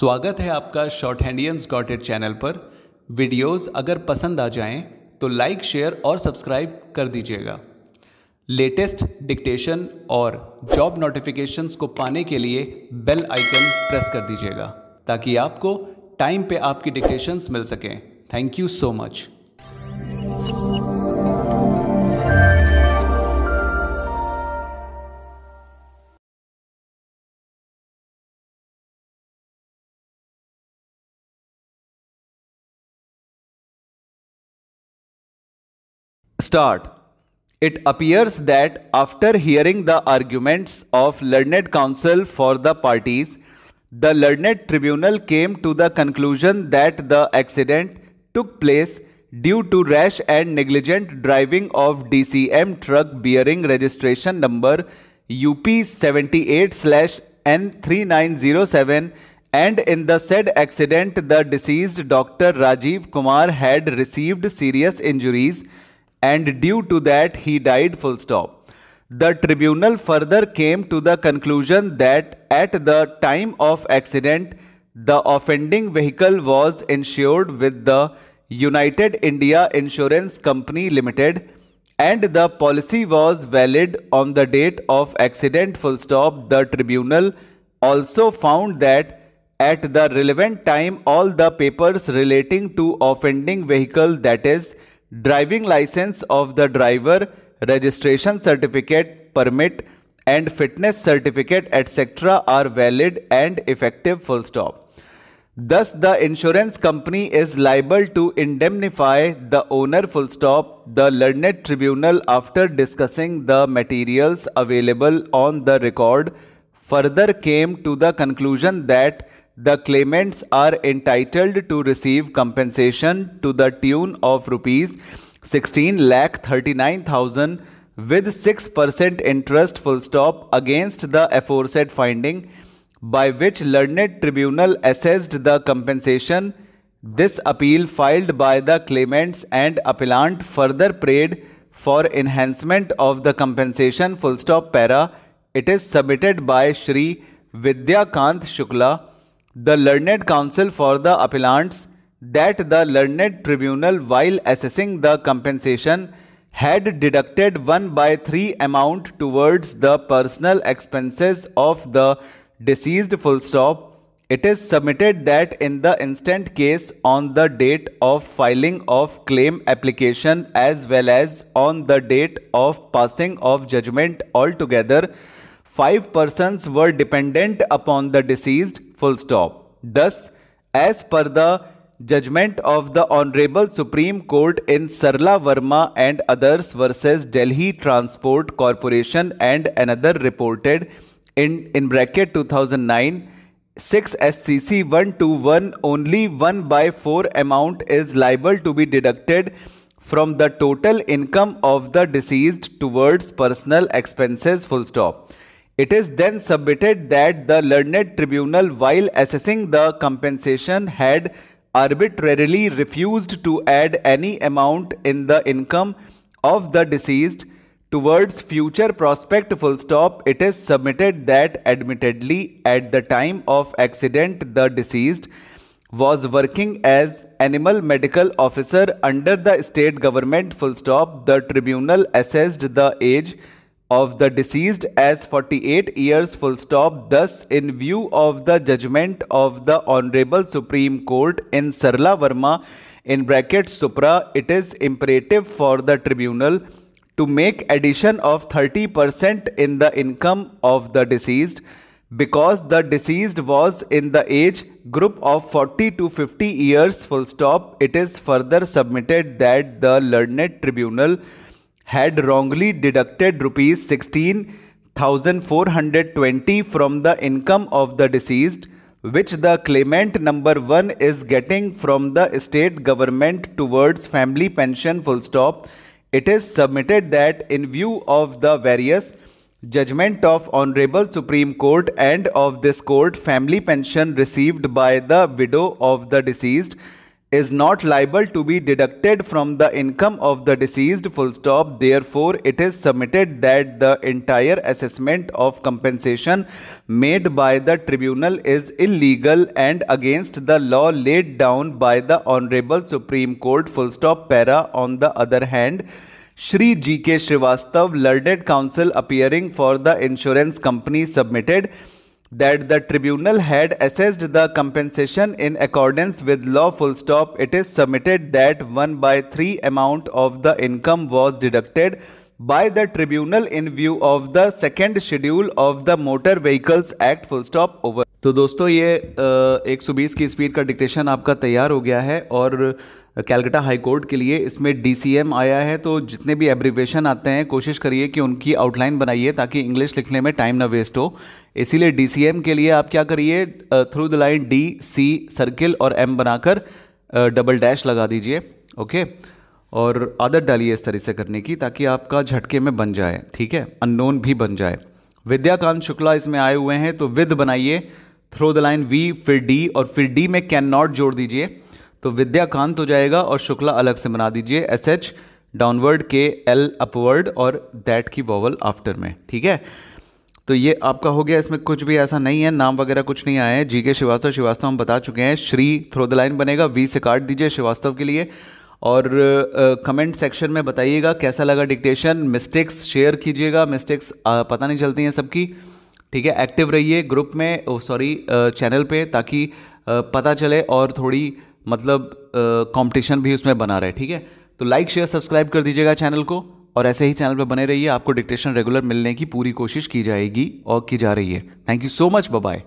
स्वागत है आपका शॉर्ट हैंडियंस गॉट इट चैनल पर। वीडियोस अगर पसंद आ जाएं तो लाइक, शेयर और सब्सक्राइब कर दीजिएगा। लेटेस्ट डिक्टेशन और जॉब नोटिफिकेशंस को पाने के लिए बेल आइकन प्रेस कर दीजिएगा ताकि आपको टाइम पे आपकी डिक्टेशंस मिल सकें। Thank you so much. Start. It appears that after hearing the arguments of learned counsel for the parties, the learned tribunal came to the conclusion that the accident took place due to rash and negligent driving of DCM truck bearing registration number UP 78/N3907, and in the said accident the deceased Dr. Rajiv Kumar had received serious injuries and due to that he died full stop. The tribunal further came to the conclusion that at the time of accident the offending vehicle was insured with the United India Insurance Company Limited and the policy was valid on the date of accident full stop. The tribunal also found that at the relevant time all the papers relating to offending vehicle, that is driving license of the driver, registration certificate, permit and fitness certificate etc. are valid and effective full stop. Thus the insurance company is liable to indemnify the owner full stop. The learned tribunal, after discussing the materials available on the record, further came to the conclusion that the claimants are entitled to receive compensation to the tune of rupees 16,39,000 with 6% interest full stop against the aforesaid finding, by which learned tribunal assessed the compensation. This appeal filed by the claimants and appellant further prayed for enhancement of the compensation full stop para. It is submitted by Shri Vidyakant Shukla, the learned counsel for the appellants, that the learned tribunal, while assessing the compensation, had deducted 1/3 amount towards the personal expenses of the deceased full stop. It is submitted that in the instant case, on the date of filing of claim application as well as on the date of passing of judgment, altogether 5 persons were dependent upon the deceased full stop. Thus, as per the judgment of the Honorable Supreme Court in Sarla Verma and others versus Delhi Transport Corporation and another reported in bracket 2009 6 SCC 121, only 1/4 amount is liable to be deducted from the total income of the deceased towards personal expenses full stop. It is then submitted that the learned tribunal, while assessing the compensation, had arbitrarily refused to add any amount in the income of the deceased towards future prospect full stop. It is submitted that admittedly at the time of accident the deceased was working as animal medical officer under the state government full stop. The tribunal assessed the age of the deceased as 48 years full stop. Thus, in view of the judgment of the Honorable Supreme Court in Sarla Verma in bracket Supra, it is imperative for the tribunal to make addition of 30% in the income of the deceased, because the deceased was in the age group of 40 to 50 years full stop. It is further submitted that the learned tribunal had wrongly deducted rupees 16,420 from the income of the deceased, which the claimant number 1 is getting from the state government towards family pension full stop. It is submitted that in view of the various judgment of Honorable Supreme Court and of this court, family pension received by the widow of the deceased is not liable to be deducted from the income of the deceased, full stop. Therefore, it is submitted that the entire assessment of compensation made by the tribunal is illegal and against the law laid down by the Honorable Supreme Court, full stop. Para. On the other hand, Shri G.K. Srivastav, learned counsel appearing for the insurance company, submitted that the tribunal had assessed the compensation in accordance with law, full stop. It is submitted that 1/3 amount of the income was deducted by the tribunal in view of the second schedule of the Motor Vehicles Act, full stop. Over. तो दोस्तों ये 120 की speed का dictation आपका तैयार हो गया है और कैलकाटा हाई कोर्ट के लिए इसमें DCM आया है। तो जितने भी एब्रीवेशन आते हैं कोशिश करिए कि उनकी आउटलाइन बनाइए ताकि इंग्लिश लिखने में टाइम ना वेस्ट हो। इसीलिए DCM के लिए आप क्या करिए, through the line DC circle और M बनाकर डबल डैश लगा दीजिए, ओके। और आदत डालिए इस तरह से करने की ताकि आपका झटके में बन जाए, ठीक है, अननोन भी बन जाए। विद्याकांत शुक्ला इसमें आए हुए हैं तो विद बनाइए, थ्रू द लाइन V फिर D और फिर D में कैन नॉट जोड़ दीजिए तो विद्याकांत हो जाएगा और शुक्ला अलग से बना दीजिए, SH डाउनवर्ड, KL अपवर्ड और दैट की वॉवल आफ्टर में, ठीक है। तो ये आपका हो गया, इसमें कुछ भी ऐसा नहीं है, नाम वगैरह कुछ नहीं आया है। GK श्रीवास्तव हम बता चुके हैं। श्री थ्रो द लाइन बनेगा, V से काट दीजिए श्रीवास्तव के लिए। और कमेंट सेक्शन में बताइएगा कैसा लगा डिक्टेशन। मिस्टेक्स शेयर कीजिएगा, मिस्टेक्स पता नहीं चलती हैं सबकी, ठीक है। एक्टिव रहिए ग्रुप में, चैनल पे, ताकि पता चले और थोड़ी मतलब कंपटीशन भी उसमें बना रहे, ठीक है। तो लाइक शेयर सब्सक्राइब कर दीजिएगा चैनल को और ऐसे ही चैनल पर बने रहिए। आपको डिक्टेशन रेगुलर मिलने की पूरी कोशिश की जाएगी और की जा रही है। Thank you so much, bye bye.